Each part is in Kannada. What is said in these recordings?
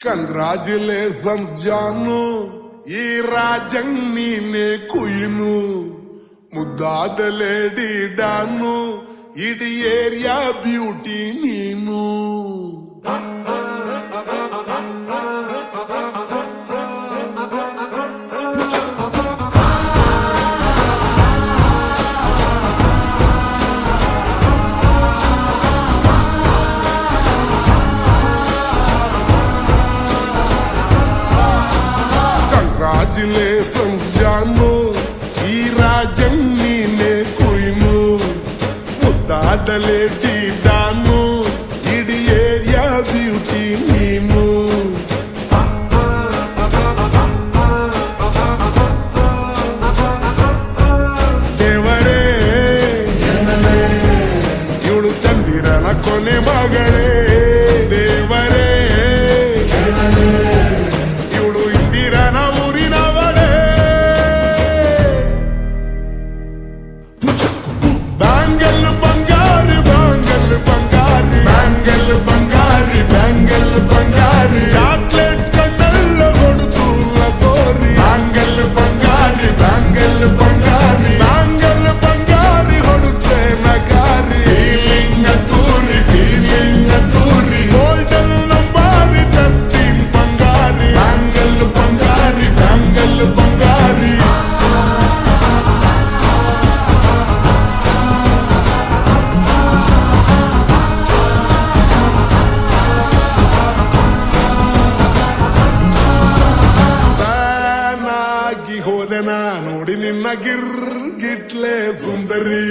ಕಂಗ್ರಾಚುಲೇಷನ್ಸ್ ಜಾನು, ಈ ರಾಜಂಗ್ ನೀನೆ ಕುಯ್ನು, ಮುದ್ದಾದ ಲೇಡಿ ಡಾನು, ಇಡೀ ಏರಿಯಾ ಬ್ಯೂಟಿ ನೀನು. ಕಂಗ್ರಾಚುಲೇಷನ್ಸ್ ಜಾನು, ಈ ರಾಜಂಗ್ ನೀನೆ ಕುಯ್ನು, ಮುದ್ದಾದ ಲೇಡಿ ಡಾನು, ಇಡೀ ಏರಿಯಾ ಬ್ಯೂಟಿ ನೀನು. ದೇವರೇ ಇವಳು ಚಂದಿರನ ಕೊನೆ ಮಗಳೇ, ದೇವರೇ ಇವಳು ಇಂದಿರನ ಊರಿನವಳೇ. ಬ್ಯಾಂಗಲ್ ಬಂಗಾರಿ, ಬ್ಯಾಂಗಲ್ ಬಂಗಾರಿ, ಬ್ಯಾಂಗಲ್ ಬಂಗಾರಿ, ಬ್ಯಾಂಗಲ್ ಬಂಗಾರಿ, ಚಾಕ್ಲೇಟ್ ಕಣ್ಣೆಲ್ಲ ಹೊಡೆದು ಲಗೋರಿ. ಬ್ಯಾಂಗಲ್ ಬಂಗಾರಿ, ಬ್ಯಾಂಗಲ್ ಬಂಗಾರಿ, ಬ್ಯಾಂಗಲ್ ಬಂಗಾರಿ ಹೊಡುತ್ತೆ ನಗಾರಿ. ಫೀಲಿಂಗ್ ತೂರಿ, ಫೀಲಿಂಗ್ ತೂರಿ, ಗೋಲ್ಡನ್ ನಂಬಾರಿ 13 ಬಂಗಾರಿ. ಬ್ಯಾಂಗಲ್ ಬಂಗಾರಿ, ಬ್ಯಾಂಗಲ್ ಬಂಗಾರಿ. ಫ್ಯಾನಾಗಿ ಹೋದೆನ ನೋಡಿ ನಿನ್ನ ಗಿರ್ಗಿಟ್ಲೆ ಸುಂದರಿ,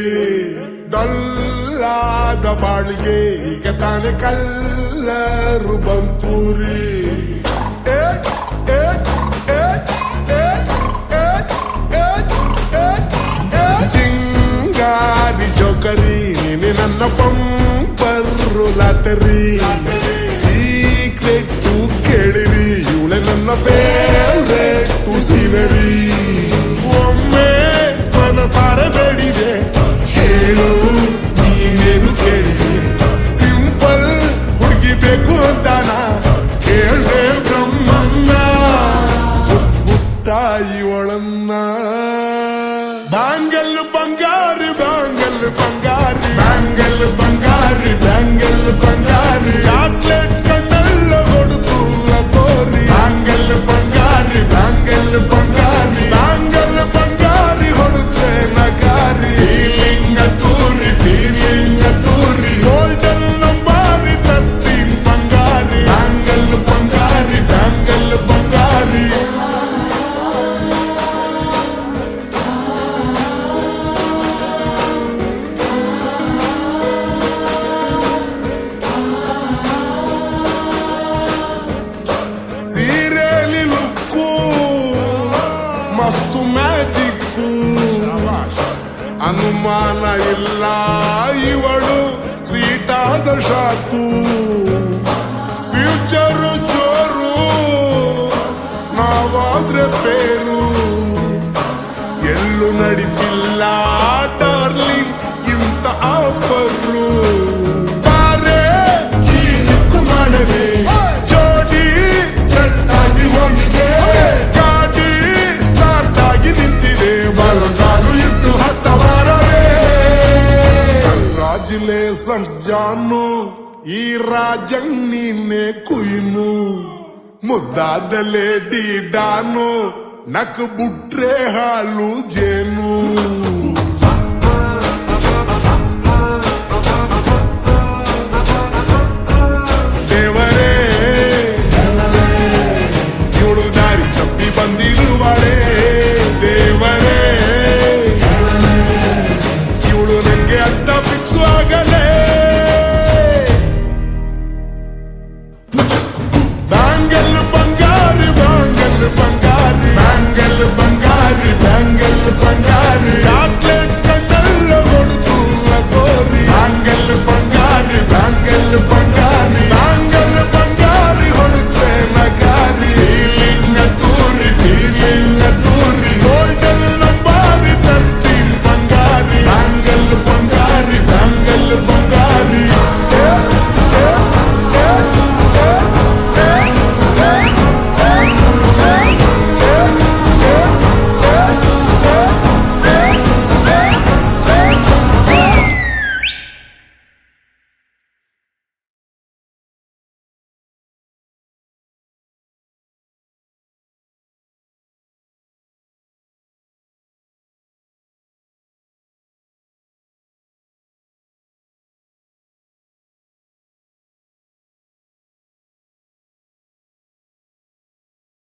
ಡಲ್ಲಾದ ಬಾಳಿಗೆ ಈಗ ತಾನೆ ಕಲ್ಲರು ಬಂತೂರಿ. ಚಿಂಗಾರಿ ಜೋಕರಿ ನೀನೆ ನನ್ನ ಪಂಪರು ಲಾಟರಿ, ಸೀಕ್ರೆಟ್ ಕೇಳಿರಿ ಇವಳೆ ನನ್ನ ಫೇವ್ರೇಟ್ ಸೀನರಿ. ಒಮ್ಮೆ ಮನಸಾರ ಬೇಡಿದೆ ಹೇಳು ನೀನೇನು ಕೇಳಿದೆ, ಸಿಂಪಲ್ ಹುಡುಗಿ ಬೇಕು ಅಂತಾನ ಕೇಳ್ದೆ ಬ್ರಹ್ಮನ್ನ, ಪುಟ್ಟಾಯಿ ಒಳನ್ನ. ಬ್ಯಾಂಗಲ್ ಬಂಗಾರಿ, ಬ್ಯಾಂಗಲ್ ಬಂಗಾರಿ, ಬ್ಯಾಂಗಲ್ ಬಂಗಾರಿ, ಬ್ಯಾಂಗಲ್ ಬಂಗಾರಿ, ಚಾಕ್ಲೇಟ್ ಕಣ್ಣೆಲ್ಲ ಹೊಡೆದು ಲಗೋರಿ. ಬ್ಯಾಂಗಲ್ ಬಂಗಾರಿ, ಬ್ಯಾಂಗಲ್ ಬಂಗಾರಿ, ಬ್ಯಾಂಗಲ್ ಬಂಗಾರಿ ಹೊಡುತ್ತೆ ನಗಾರಿ. ಫೀಲಿಂಗ್ ತೂರಿ, ಫೀಲಿಂಗ್ ತೂರಿ, ಗೋಲ್ಡನ್ ನಂಬಾರಿ 13 ಬಂಗಾರಿ. ಬ್ಯಾಂಗಲ್ ಬಂಗಾರಿ, ಬ್ಯಾಂಗಲ್ ಬಂಗಾರಿ. ಸೀರೆಲಿ ಲುಕ್ಕು ಮಸ್ತು ಮ್ಯಾಜಿಕ್ಕು, ಅನುಮಾನ ಇಲ್ಲ ಇವಳು ಸ್ವೀಟ್ ಆದ ಶಾಕು. ಫ್ಯೂಚರು ಜೋರು ನಾವಾದ್ರೆ ಬೇರು, ಎಲ್ಲೂ ನಡೀತಿಲ್ಲ ಡಾರ್ಲಿಂಗ್ ಇಂತ ಆಫರು. ಬಾರೆ ಹೀರಿಕ್ಕು ಮಾಡದೆ ಜೋಡಿ ಸೆಟ್ ಆಗಿ ಹೋಗಿದೆ, ಗಾಡಿ ಸ್ಟಾರ್ಟ್ ಆಗಿ ನಿಂತಿದೆ, ಬಲಗಾಲು ಇಟ್ಟು ಹತ್ತ ಬಾರದೆ. ಕಂಗ್ರಾಚುಲೇಷನ್ಸ್ ಜಾನು, ಈ ರಾಜಂಗ್ ನೀನೆ ಕುಯ್ನು, ಮುದ್ದಾದ ಲೇಡಿ ಡಾನು, ನಕ್ ಬುಟ್ರೆ ಹಾಲು ಜೇನು.